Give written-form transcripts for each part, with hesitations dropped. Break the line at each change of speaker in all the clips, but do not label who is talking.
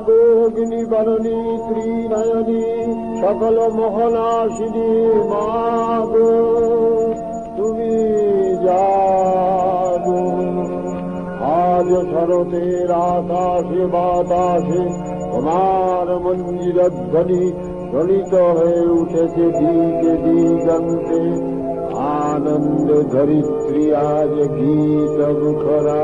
জাগোগ্নিবরণী ত্রিনয়নী সকল মোহনাশিনী মাগো তুমি জাগো। আজ শরতের আকাশে বাতাসে তোমার মঞ্জিরধ্বনি ধ্বনিত হয়ে উঠেছে দিকে দিগন্তে। আনন্দ ধরিত্রী আজ গীত মুখরা।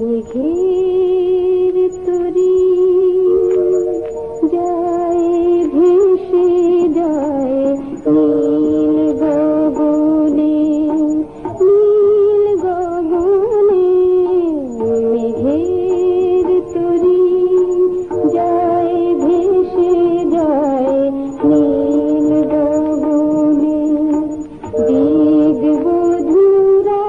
মেঘের তরি যায় ভেসে যায় নীল গগনে, নীল গগনে। মেঘের তরি যায় ভেসে যায় নীল গগনে। দিগ বধুরা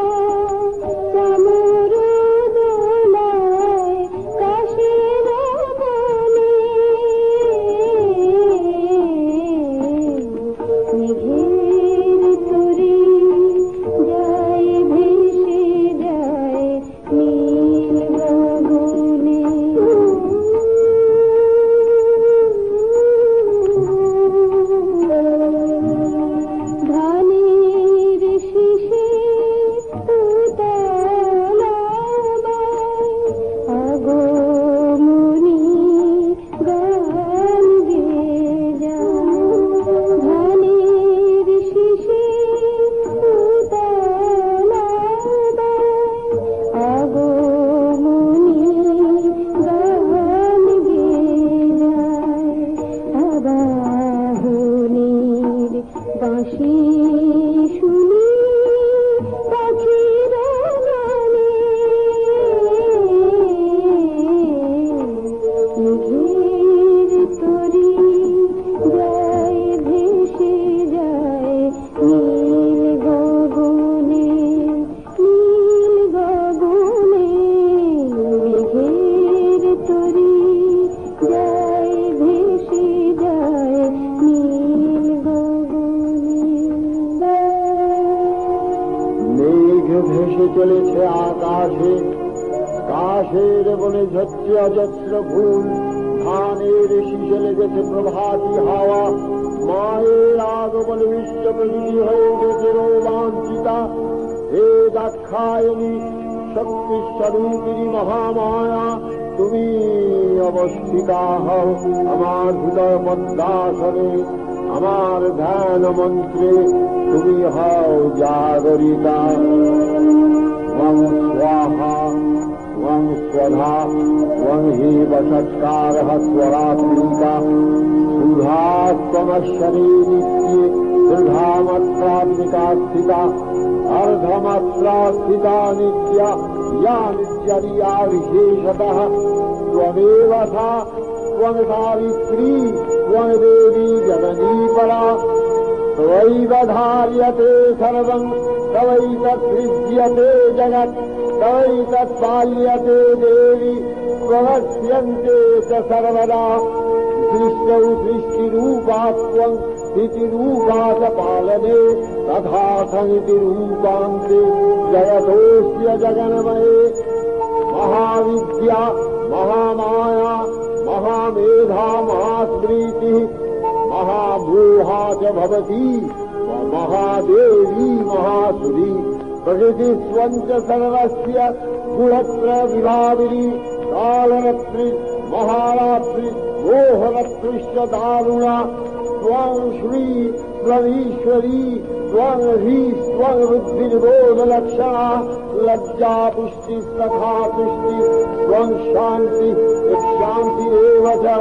বাঁশি শুনি পাখিরা গানে। মেঘের তরি যায় ভেসে যায় নীল গগনে, নীল গগনে। মেঘের তরি যায় ভেসে যায় নীল গগনে।
মেঘ ভেসে চলেছে আকাশে, কাশের বনে ঝরছে অজস্র ফুল। ধানের শীষে লেগেছে প্রভাতী হাওয়া। মায়ের আগমনে বিশ্ব প্রকৃতি হয়ে উঠেছে রোমাঞ্চিতা। হে দাক্ষায়ণী, শক্তিস্বরূপিণী মহামায়া, তুমি অবস্থিতা হও আমার হৃদয় পদ্মাসনে। আমার ধ্যান মন্ত্রে তুমি হও জাগরিতা। ত্বং স্বাহা ত্বং স্বধা ত্বং হি বষৎকারः স্বরাত্রিকা। সুধাস্তমশ্বরে নিত্যে দৃঢ়মাত্রাত্মিকা স্থিতা। अर्धमात्रा स्थिता नित्या या नित्यरिया विशेषतः। त्वमेव सा त्वं सावित्री त्वं देवी जननी परा। त्वयैव धार्यते सर्वं तवैतत्सृज्यते जगत्। तवैतत्पाल्यते देवी त्वमस्यन्ते च सर्वदा। सृष्टौ सृष्टिरूपा त्वं स्थितिरूपा च पालने। तथा समितिरूपान्ते जयतोऽस्य जगन्मये। महाविद्या महामाया महामेधा महास्मृतिः महाभूहा च भवति महादेवी महासुरी प्रकृतिस्वं च सर्वस्य गुणत्र विभाविनी कालरत्रि महारात्रि मोहरत्रिश्च दारुणा त्वं श्री त्वमीश्वरी त्वं ह्री त्वं बुद्धिर्बोधलक्षणा लज्जा पुष्टि सखा तुष्टि त्वं शान्ति शान्तिरेव च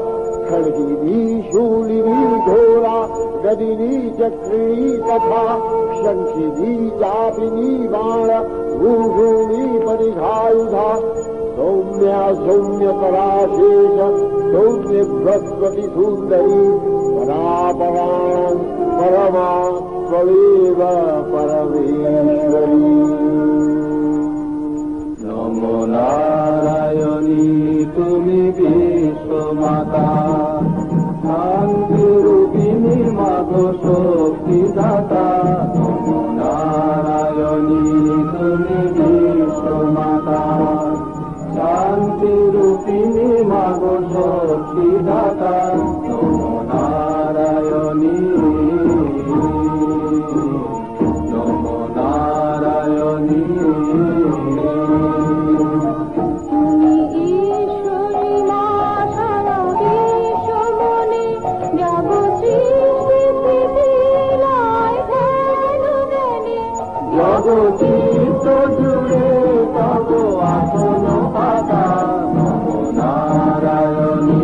खड्गिनी शूलिनी घोरा गदिनी चक्रिणी तथा शङ्खिनी चापिनी बाण भूषूणी परिघायुधा सौम्या सौम्यपराशेष सौम्य बृहस्पति सुन्दरी परापरां परमा त्वमेव परमेश्वरी।
नमो नारायणी तुमि विश्वमाता शान्तिरूपिणी माधो शक्तिदाता। नमो नारायणी तुमि विश्वमाता शान्तिरूपिणी माधो शक्तिदाता। नमो नारायणी नमो नारायणी। জগচিত্ত জুড়ে তব আসন পাতা। নমো নারায়ণী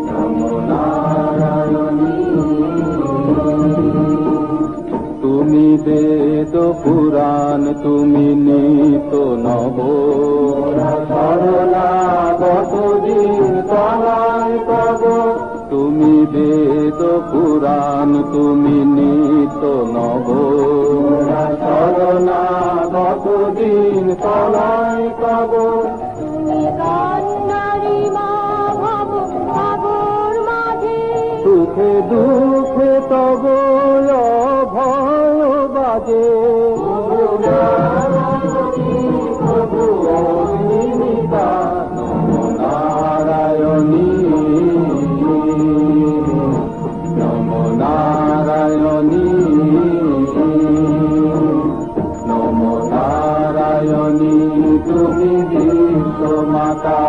নমো নারায়ণী। তুমি বেদ পুরাণ তুমি নিত নব শরণাগত দিন তলায় তব। তুমি বেদ পুরাণ তুমি নিত নব শরণাগত দিন তলায় তব। সুখে দুঃখে তব ভয় বাজে। প্রভু অগ্নিমিতা। নমো নারায়ণী নমো নারায়ণী নমো নারায়ণী তুমি বিশ্বমাতা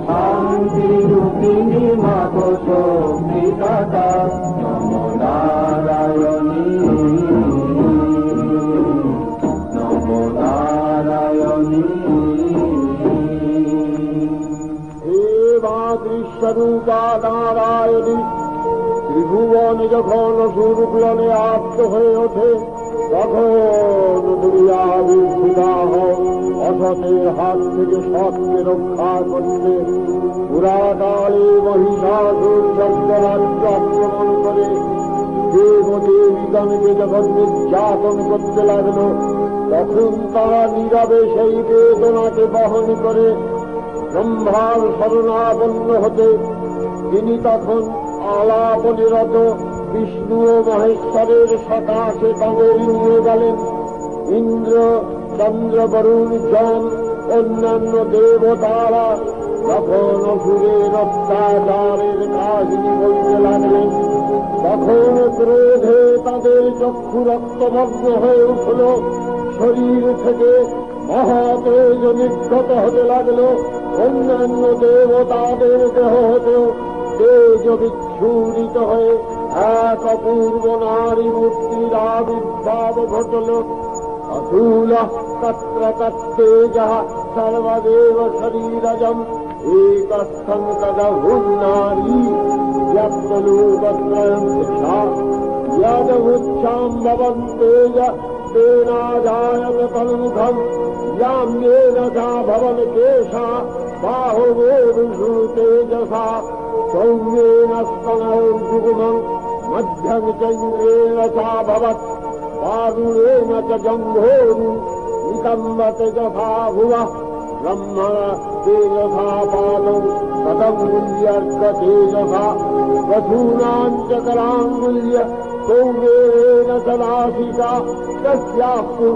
শান্তিরূপিণী মাধো শক্তিদাতা। নমো নারায়ণী নমো নারায়ণী।
হে মাতৃস্বরূপা নারায়ণী ত্রিভুবন যখন সুরগ্রণে আপ্ত হয়ে ওঠে তখন দুর্যাবির্ভূতাহ অসতের হাত থেকে সৎকে রক্ষা করতে পুরাকালে মহিষাসুর চন্দ্রাজ্য আক্রমণ করে দেবদেবীগণকে যখন নির্যাতন করতে লাগল তখন তারা নীরবে সেই বেদনাকে বহন করে ব্রহ্মার শরণাপন্ন হতে তিনি তখন আলাপনিরত বিষ্ণু ও মহেশ্বরের সকাশে তাদের নিয়ে গেলেন। ইন্দ্র চন্দ্র বরুণ যম অন্যান্য দেবতারা তখন অসুরের অত্যাচারের কাহিনী বলতে লাগলেন। তখন ক্রোধে তাদের চক্ষু রক্তমগ্ন হয়ে উঠল, শরীর থেকে মহাতেজ নির্গত হতে লাগল। অন্যান্য দেবতাদের দেহ হতেও তেজ বিচ্ছুরিত হয়ে এক অপূর্ব নারী মূর্তির আবির্ভাব ঘটল। অতুল তত্র তত্তেজঃ সর্বদেব শরীরজম একস্থং তদহুন্নারী যত্তলোকত্রয়ং দিশা यदमुच्छाम् भवन्तेज तेनाजायत तन्मुखम् याम्येन सा भवन केशा बाहुवोरुषु तेजसा सौम्येन स्तनौर्जुगुमम् मध्यम् चन्द्रेण सा भवत् पारुणेन च जम्भोरु नितम्बत यथा भुवः ब्रह्मण तेजसा पादौ कदङ्गुल्यर्क तेजसा वधूनाम् च कराङ्गुल्य सौम्येन सदाशिका तस्यास्तु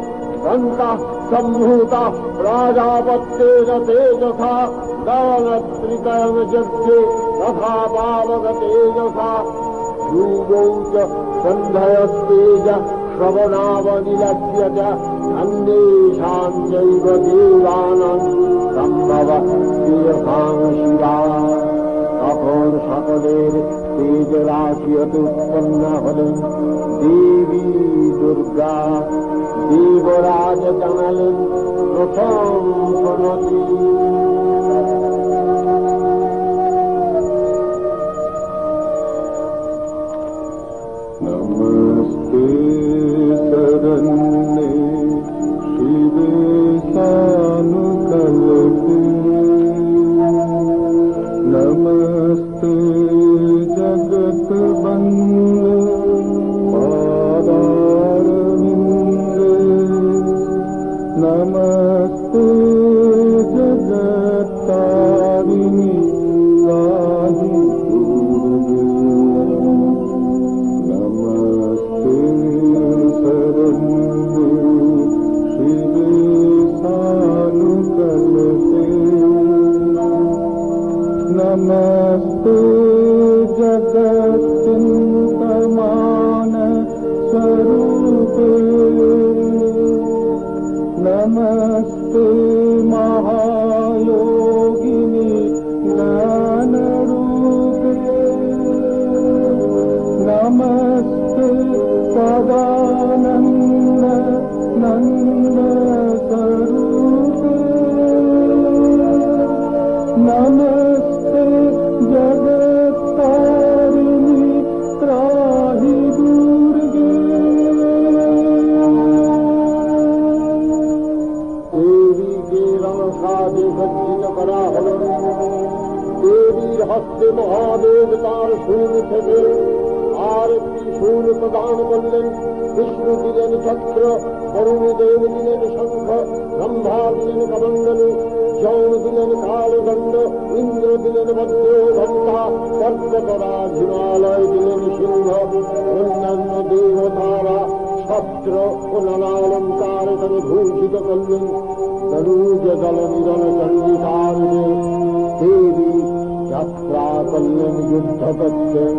दन्तः सम्भूता प्राजापत्येन तेजसा दानत्रिकरणयज्ञे यथा पावकतेजसा यूगौ च सन्धयस्तेज श्रवणावनिलक्ष्य च अन्येषाञ्चैव देवानां सम्भव तेषां शिवा তখন সকলের তেজ রাশি উৎপন্ন হলেন দেবী দুর্গা দেবরাজ জানালেন প্রথম প্রণতি
नमस्ते शरण्ये शिवे सानुकल्पे नमस्ते जगद्वन्दे पादारविन्दे नमस्ते जगत्तारिणि गाहि दुर्गे नमस्ते शरण्ये शिवे सानुकल्पे नमस्ते जगच्चिन्तमान स्वरूपे नमस्ते महायोगिनि ज्ञानरूपे नमस्ते सदानन्द नन्द स्वरूपे नमस्ते जगत्तारिणि त्राहि दुर्गे
দেবীকে রণসাজে সজ্জিত করা হল দেবীর হস্তে মহাদেব তার শুল থেকে আর একটি শুল প্রদান করলেন বিষ্ণু দিলেন চক্র অরুণদেব দিলেন শঙ্খ ব্রহ্মা দিলেন কমণ্ডলু যৌন দিলেন কালদণ্ড ইন্দ্র দিলেন বজ্র ঘণ্টা পর্বতরাজ হিমালয় দিলেন সিংহ অন্যান্য দেবতারা শস্ত্র ও নানা অলঙ্কার এখানে ভূষিত করলেন তনুজ দল নিরল চণ্ডিকারুণে দেবী যাত্রা করলেন যুদ্ধ করতেন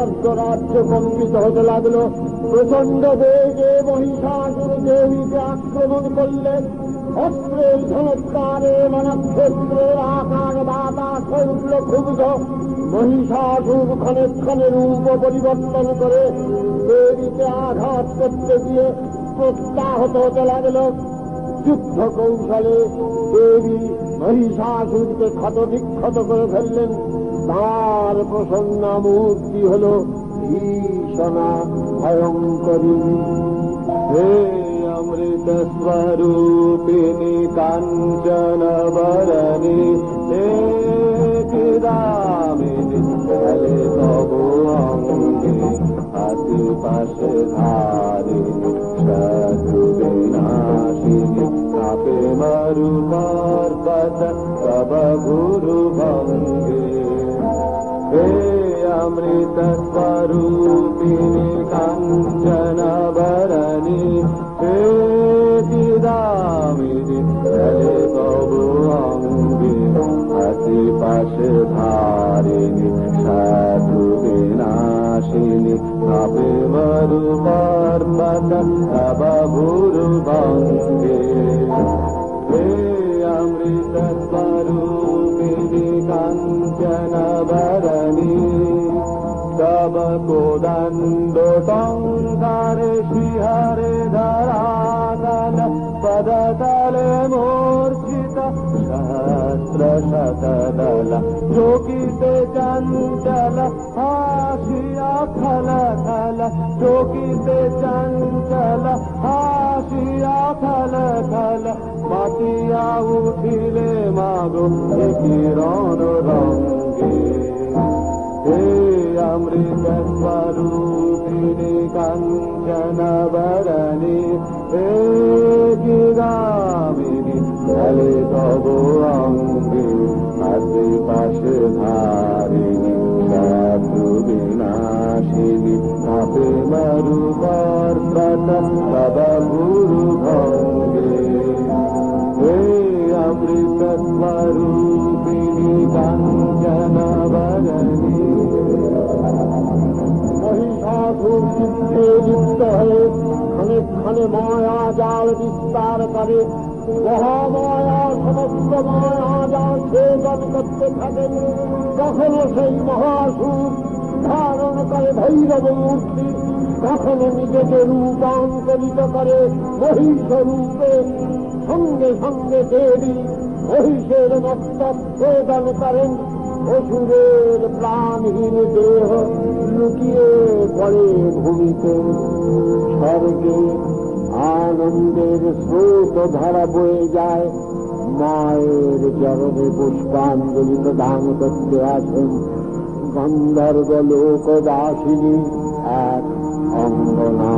স্বর্গরাজ্য কম্পিত হতে লাগল। প্রচন্ড বেগে মহিষাসুর দেবীকে আক্রমণ করলেন। অস্ত্রের ঝনৎকারে নক্ষত্রের আকার বাতাস উঠল ক্ষুব্ধ। মহিষাসুর ক্ষণে ক্ষণে রূপ পরিবর্তন করে দেবীকে আঘাত করতে গিয়ে প্রত্যাহত হতে লাগল। যুদ্ধ কৌশলে দেবী মহিষাসুরকে ক্ষত বিক্ষত করে ফেললেন। তার প্রসন্না মূর্তি হল ভীষণা ভয়ঙ্করী।
হে অমৃত স্বরূপিণী কাঞ্চন বরণী হে দামিনী চলে তব অঙ্গে হাতি পাশে ধারিণী শত্রু বিনাশিনী কাপে মরু পর্বত তব গুরু ভঙ্গে। হে অমৃত স্বরূপিণী কাঞ্চন বরণী হে দামিনী চলে তব অঙ্গে হাতি পাশে ধারিণী শত্রু বিনাশিনী কাপে মরু পর্বত তব গুরু ভঙ্গে। হে অমৃত স্বরূপিণী কাঞ্চন বরণী তব কোদণ্ড টঙ্কারে শিহরে ধরাতল পদতলে মূর্ছিত সহস্র শতদল চকিতে চঞ্চল হাসিয়া খল খল চকিতে চঞ্চল হাসিয়া খল খল মাতিয়া উঠিলে মাগো কিরণ রঙ্গে। হে অমৃত স্বরূপিণী কাঞ্চন বরণী হে গামিনী চলে তব অঙ্গে হাতি পাশে ধারিণী শত্রু বিনাশিনী কাপে মরু পর্বত তব গুরু ভঙ্গে। হে অমৃত স্বরূপিণী কাঞ্চন বরণী।
মহিষাসুর যুদ্ধে লিপ্ত হয়ে ক্ষণে ক্ষণে মায়া জাল বিস্তার করে। মহামায়া সমস্ত মায়া জাল ছেদন করতে থাকেন। কখনো সেই মহাসুর ধারণ করে ভৈরব মূর্তি, কখনো নিজেকে রূপান্তরিত করে মহিষ রূপে। সঙ্গে সঙ্গে দেবী মহিষের মস্তক ছেদন করেন। অসুরের প্রাণহীন দেহ লুকিয়ে পড়ে ভূমিতে। স্বর্গে আনন্দের স্রোত ধারা বয়ে যায়। মায়ের চরণে পুষ্পাঞ্জলি প্রদান করতে আসেন গন্ধর্ব লোকবাসিনী এক অঙ্গনা।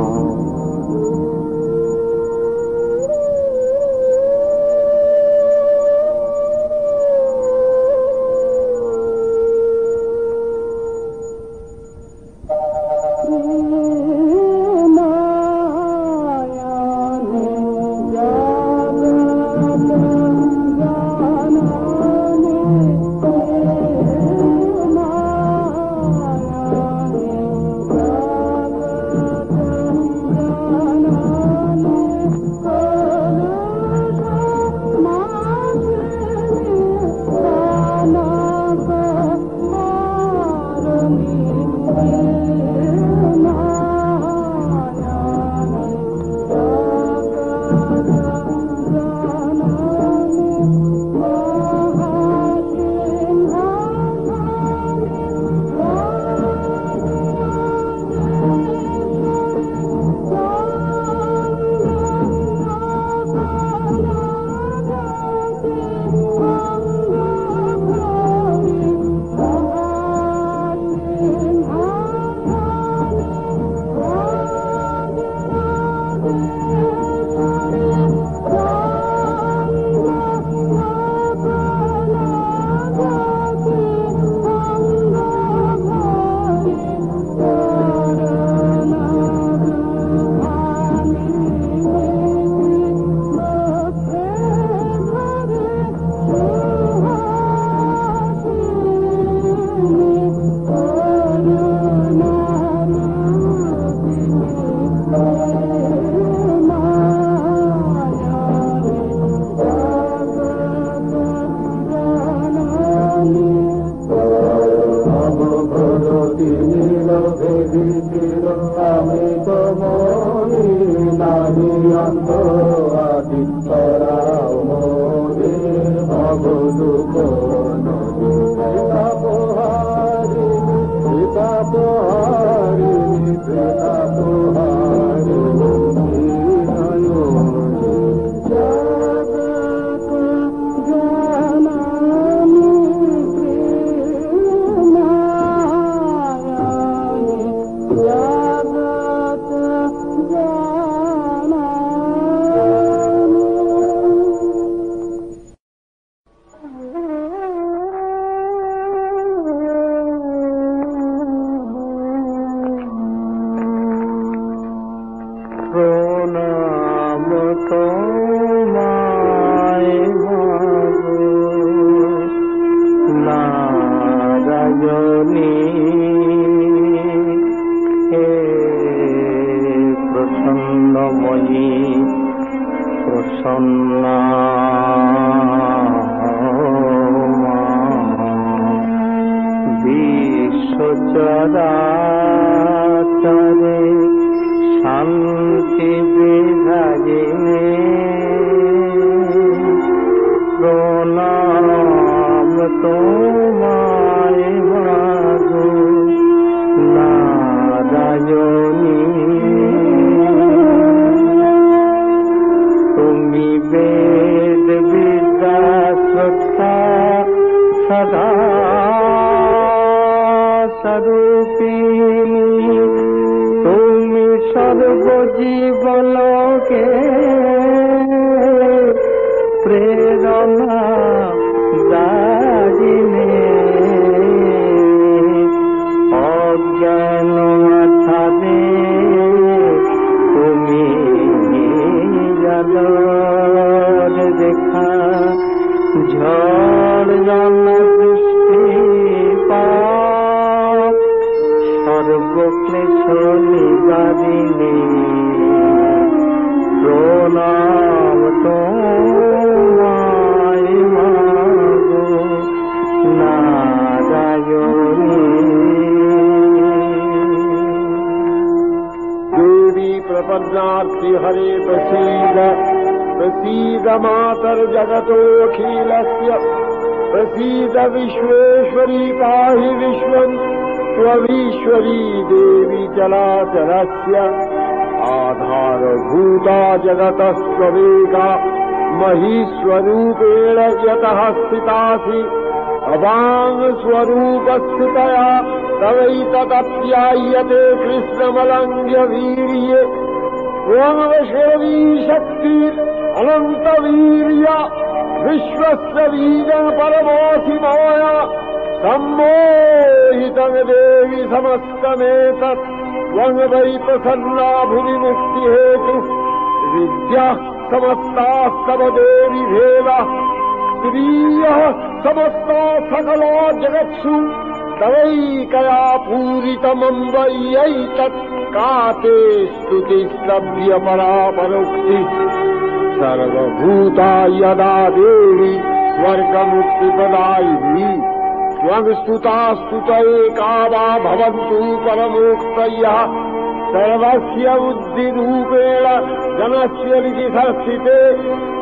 রূপ নদী তাপহারিণী তাপহারিণী তাপহারিণী নয়নী
জগত জননী প্রেমায়ণী জগত জননী।
প্রণাম তোমায় মাগো নারায়ণী হে প্রসন্নময়ী প্রসন্না বিশ্বচরাচরে শান্তি বিরাজিনে প্রণাম তোমায় মাগো নারায়ণী তুমি বেদ বিদ্যা শ্রদ্ধা সদা স্বরূপিণী তুমি সর্বজীবনকে প্রেরণা দারিণী অজ্ঞান মাথারে তুমি জাদর দেখা ঝড় জন দৃষ্টি পাপ সর্বক্লেশ নিবারিণী প্রণাম তোমায় মাগো নারায়ণী দেবী প্রপন্নার্থি হরে প্রসীদ प्रसीद मातर्जगतोऽखिलस्य प्रसीद विश्वेश्वरी पाहि विश्वम् त्वमीश्वरी देवी चराचरस्य आधारभूता जगतस्त्वमेका महीस्वरूपेण यतः स्थितासि अवाङ्स्वरूपस्थितया तवैतदप्यायते कृष्णमलङ्घ्य वीर्ये त्वमवशवी शक्तिर् अनन्तवीर्य विश्वस्य बीजं परमोऽसि माया सम्मोहितं देवि समस्तमेतत् त्वं वै प्रसन्ना भुवि मुक्तिहेतुः विद्याः समस्तास्तव देवि भेदाः स्त्रियः समस्ता सकला जगत्सु तवैकया पूरितमम्ब यैतत् काते स्तुतिस्तभ्य परापरोक्ति सर्वभूता यदा देवी स्वर्गमुक्तिप्रदायिनी त्वं स्तुता स्तुत एका वा भवन्तु परमोक्तयः सर्वस्य बुद्धिरूपेण जनस्य लिखि संस्थिते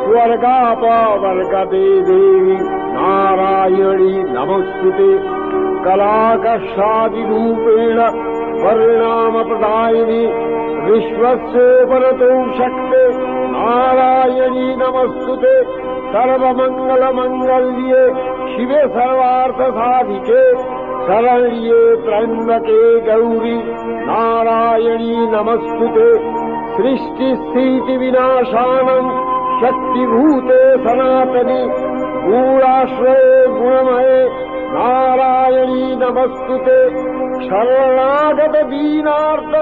स्वर्गापवर्गते देवी नारायणी नमोस्तुते कलाकर्षादिरूपेण परिणामप्रदायिनी विश्वस्योपरतो शक्ते नारायणी नमस्तुते सर्वमङ्गलमङ्गल्ये शिवे सर्वार्थसाधिके शरण्ये त्र्यम्बके गौरी नारायणी नमस्तुते सृष्टिस्थितिविनाशानं शक्तिभूते सनातनी गूढाश्रये गुणमये नारायणी नमस्तुते शरणागत दीनार्थ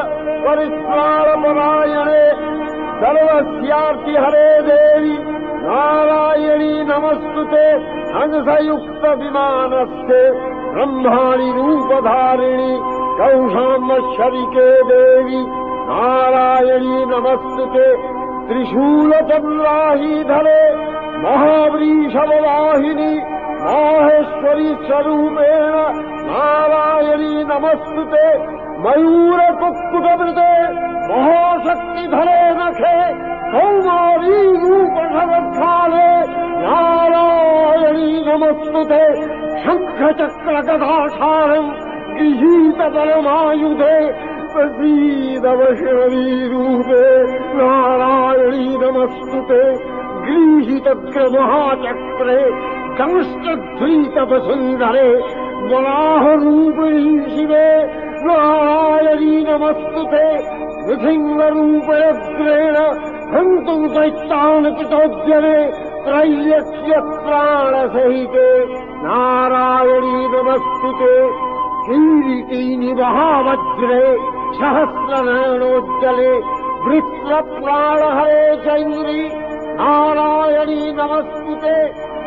परित्राणपरायणे सर्वस्यार्ति हरे देवी नारायणी नमस्तुते हंसयुक्त विमानस्थे ब्रह्माणि रूपधारिणी कौशाम्बशरिके देवी नारायणी नमस्तुते त्रिशूलचन्द्राहीधरे महावृषभवाहिनी माहेश्वरी स्वरूपेण नारायणी नमस्तुते मयूरकुक्कुटवृते महाशक्तिधरे नखे कौमारी रूपधवत्खाले नारायणी नमस्तुते शङ्खचक्रगदासारम् गृहीतपरमायुधे प्रसीद वैष्णवीरूपे नारायणी नमस्तुते गृहीतग्रमहाचक्रे दंष्टध्वीतवसुन्धरे वराहरूपिणी शिवे नारायणी नमस्तुते नृसिंहरूपयग्रेण हन्तुम् दैत्यान् पितोद्यमे त्रैलक्ष्यप्राणसहिते नारायणी नमस्तुते कीरीटीनि महावज्रे सहस्रनयनोज्जले वृत्रप्राणहरे चैन्द्री नारायणी नमस्तुते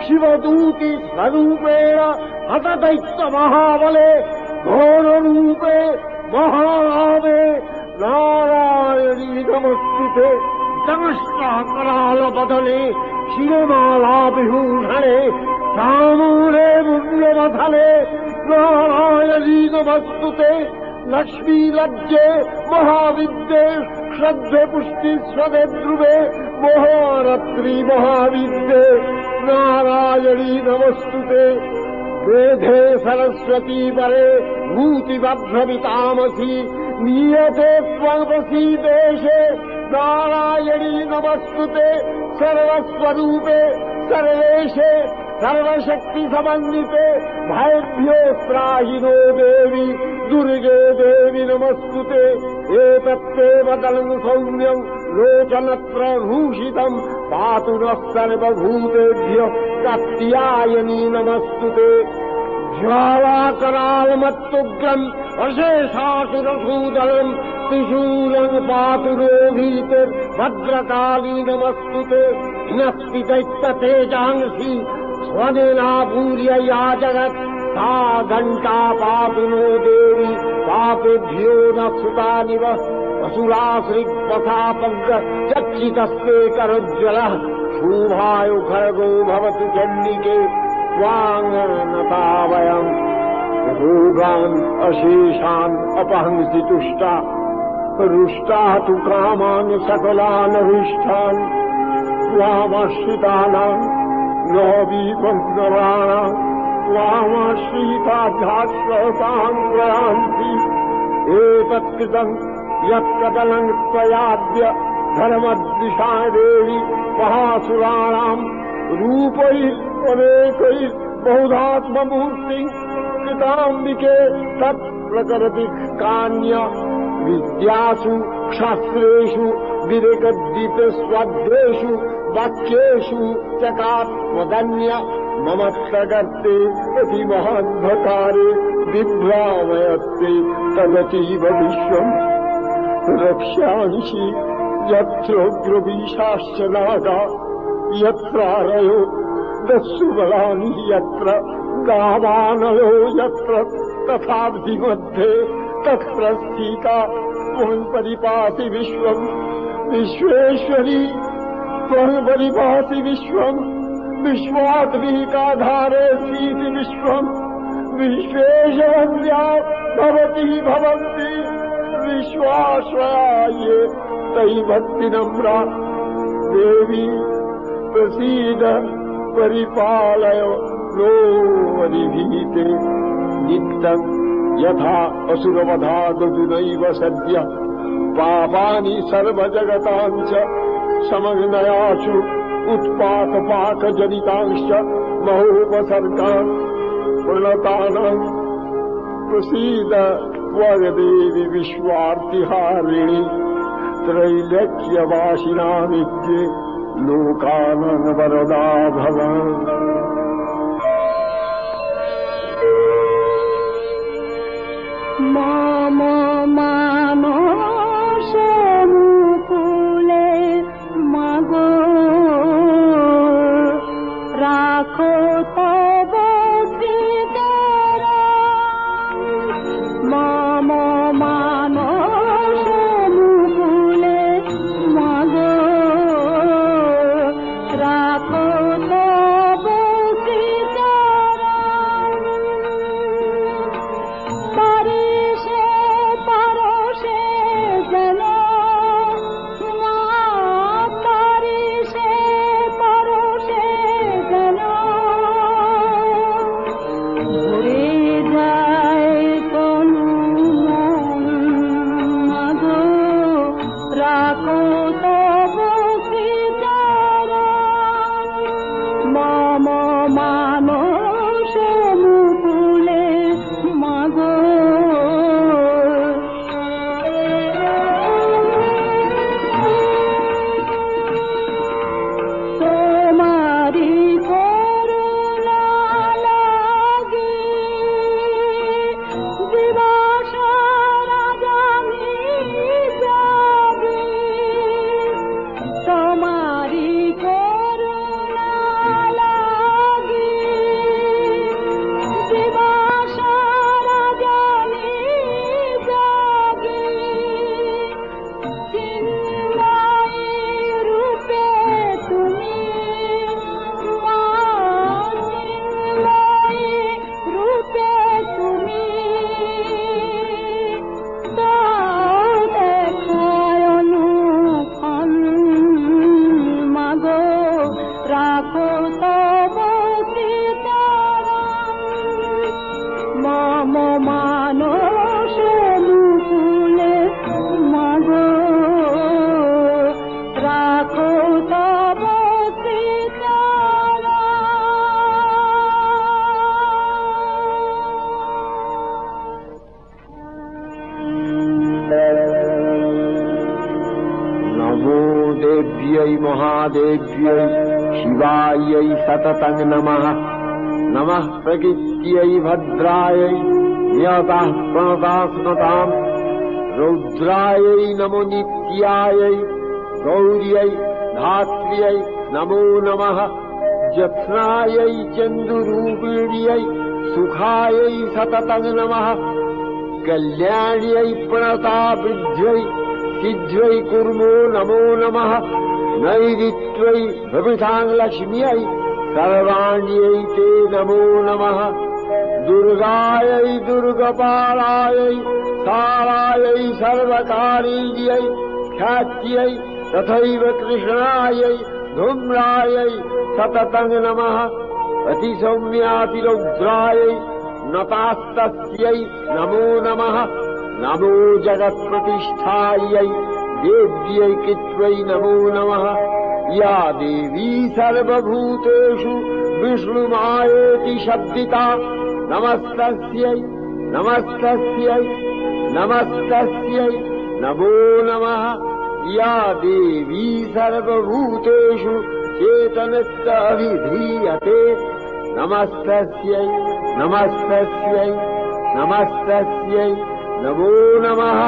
शिवदूति स्वरूपेण हतदैत्यमहाबले घोररूपे महारामे नारायणी नमस्तुते दंष्ट्राकरालबदने शिवमालाविभूषणे सामूले मुण्डमथले नारायणी नमस्तुते लक्ष्मीलज्जे महाविद्ये श्रद्धे पुष्टिस्वदे ध्रुवे महारत्री महाविद्ये नारायणी नमस्तुते वेदे सरस्वती परे भूतिबभ्रमितामसि नीयते त्वमसि देशे नारायणी नमस्तुते सर्वस्वरूपे सर्वेशे सर्वशक्तिसमन्विते भयभ्यो त्राहिनो देवी दुर्गे देवी नमस्तुते एतत्तेव दलम् सौम्यम् लोचनप्रभूषितम् पातु नः सर्वभूतेभ्यः कात्यायनी नमस्तुते ज्वालाकरालमत्तुग्रम् अशेषासुरसूदलम् त्रिशूलम् पातु रोगीतिर्भद्रकाली नमस्तुते नस्ति दैत्यतेजांसि स्वनेनापूर्य या जगत् सा घण्टा पातु नो देवी पापेभ्यो न सुतानिव असुराश्रिपथापग्र चक्षितस्ते करोज्ज्वलः शोभायु खड्गो भवतु चण्डिके स्वाङ्गनता वयम् रोगान् अशेषान् अपहंसि तुष्टा रुष्टाः तु कामान् सकलान् हृष्टान् त्वामाश्रितानाम् नवीपन्नराणाम् त्वामाश्रिताध्याश्रतान् प्रयान्ति एतत्कृतम् यत्कदलम् त्वयाद्य धर्मद्विषा देवी महासुराणाम् रूपैरनेकैः बहुधात्ममूर्तिम् कृताम्बिके तत्प्रकरति कान्य विद्यासु शास्त्रेषु विरेकद्दीपस्वाद्येषु वाक्येषु चकात्मदन्य ममत्तगर्ते अति महद्भकारे विभ्रामयत्ते तदतीव विश्वम् रक्ष्यांसि यत्रोग्रवीशाश्च नागा यत्रारयो दस्युबलानि यत्र गावानलो यत्र तथाब्धिमध्ये तत्र सीता त्वम् परिपासि विश्वम् विश्वेश्वरी त्वम् परिपासि विश्वम् विश्वात्मीकाधारे सीति विश्वम् विश्वेशवन्द्या भवती भवन्ति विश्वाश्रया ये तयि भक्तिनम्रा देवी प्रसीद परिपालय नो वनिभीते नित्यम् यथा असुरवधादुनैव सद्य पापानि सर्वजगताम् च समग्नयाशु उत्पातपाकजनितांश्च महोपसर्गान् प्रणतानाम् प्रसीद वरदेवि विश्वार्तिहारिणि त्रैलोक्यवासिनामित्ये लोकानां वरदा भव
मामो मानुषमुकुले मागो राखो तव श्रीधरा मामो मानुषमुकुले मागो राखो तव মানস মুকুলে মাগো রাখো তব
देव्यै महादेव्यै शिवायै सततं नमः नमः प्रकृत्यै भद्रायै नियतः प्रणता स्मताम् रौद्रायै नमो नित्यायै गौर्यै धात्र्यै नमो नमः जत्स्नायै चन्दुरूपिण्यै सुखायै सततं नमः कल्याण्यै प्रणता वृद्ध्यै सिद्ध्यै कुर्मो नमो नमः नैरित्यै भवितां लक्ष्म्यै सर्वाण्यै ते नमो नमः दुर्गायै दुर्गपालायै सारायै सर्वकारीयै ख्यात्यै तथैव कृष्णायै धूम्रायै सततं नमः अतिसौम्यातिरौद्रायै नतास्तस्यै नमो नमः नमो जगत्प्रतिष्ठायै देव्यै कृत्वै नमो नमः या देवी सर्वभूतेषु विष्णुमायेति शब्दिता नमस्तस्यै नमस्तस्यै नमस्तस्यै नमो नमः या देवी सर्वभूतेषु चेतनत्वाभिधीयते नमस्तस्यै नमस्तस्यै नमस्तस्यै नमो नमः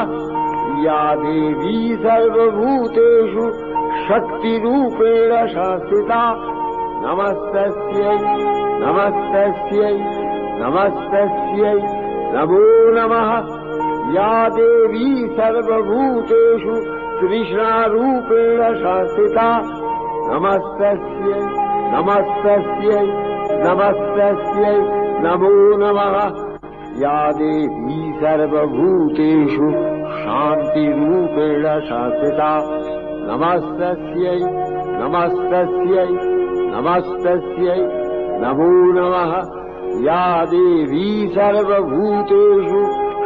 या देवी सर्वभूतेषु शक्तिरूपेण शासिता नमस्तस्यै नमस्तस्यै नमस्तस्यै नमो नमः या देवी सर्वभूतेषु तृष्णारूपेण शासिता नमस्तस्यै नमस्तस्यै नमस्तस्यै नमो नमः या देवी सर्वभूतेषु शान्तिरूपेण शासिता नमस्तस्यै नमस्तस्यै नमस्तस्यै नमो नमः या देवी सर्वभूतेषु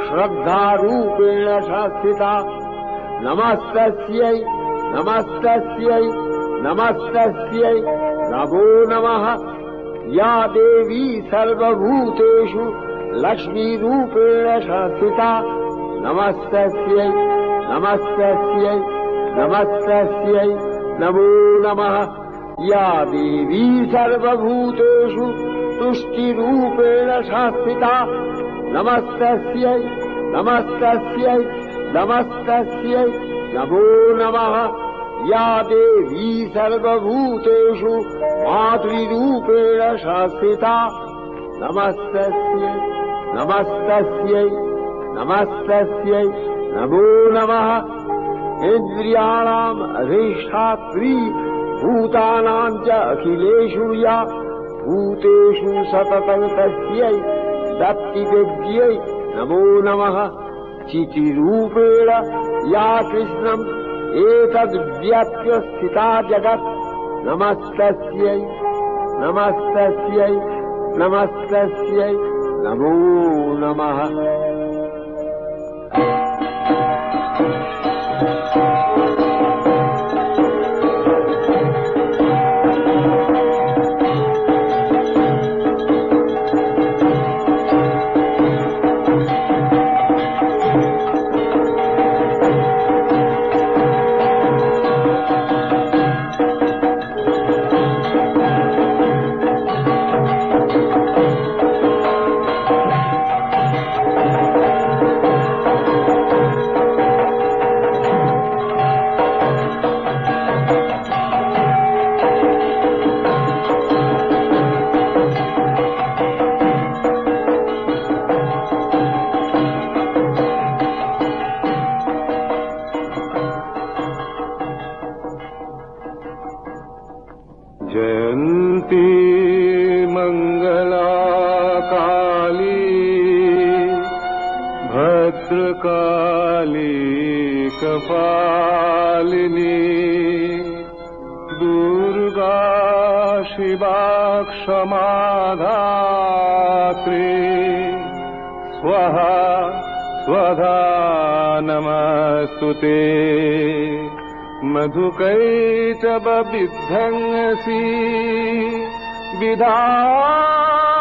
श्रद्धारूपेण शासिता नमस्तस्यै नमस्तस्यै नमस्तस्यै नमो नमः या देवी सर्वभूतेषु लक्ष्मीरूपेण शासिता नमस्तस्यै नमस्तस्यै नमस्तस्यै नमो नमः या देवी सर्वभूतेषु तुष्टिरूपेण शासिता नमस्तस्यै नमस्तस्यै नमस्तस्यै नमो नमः या देवी सर्वभूतेषु मातृरूपेण शासिता नमस्तस्यै नमस्तस्यै नमस्तस्यै नमो नमः इन्द्रियाणाम् अधिष्ठात्री भूतानां च अखिलेषु या भूतेषु सततं तस्यै दत्तिदेव्यै नमो नमः चितिरूपेण या कृष्णम् एतद्व्याप्य स्थिता जगत् नमस्तस्यै नमस्तस्यै नमस्तस्यै नमो नमः
जयन्ती मंगला काली भद्रकाली कपालिनी दुर्गा शिवा क्षमा धात्री स्वाहा स्वधा नमस्तुते मधुकैटभबिभ्रंसि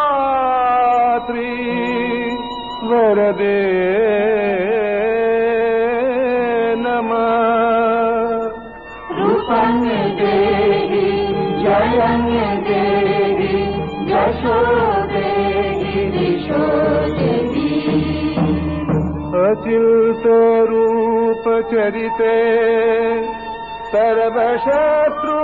विधात्री वरदे नमः
रूपं देहि जयं देहि यशो देहि दिशो देहि
अचिंत रूप चरिते सर्वशत्रु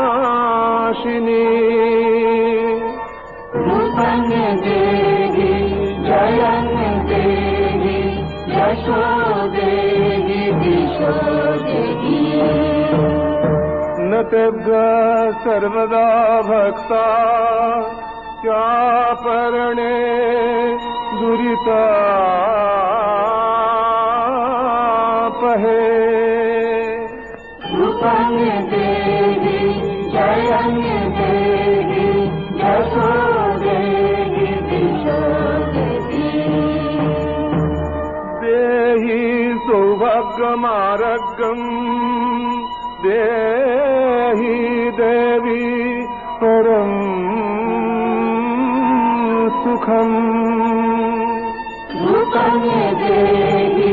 विनाशिनी
रूपं देहि जयं देहि यशो देहि दिशो देहि
न तेभ्य सर्वदा भक्ता चापरणे दुरितापहे
रूपं देहि जयं देहि यशो देहि दिशो देहि
देहि सौभाग्यमार्गम् देहि देवी परम् सुखम्
रूपं देहि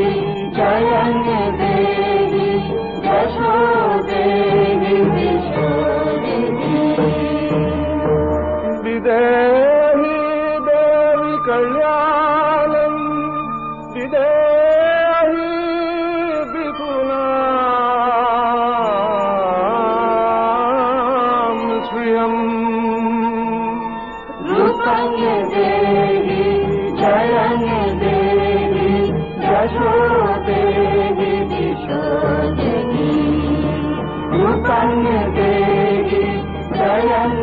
जयं देहि यशो देहि दिशो देहि
विदेहि देवि कल्याणम् विदेहि विपुलां श्रियम्
रूपं देहि जयं देहि यशो देहि दिशो देहि रूपं देहि जयं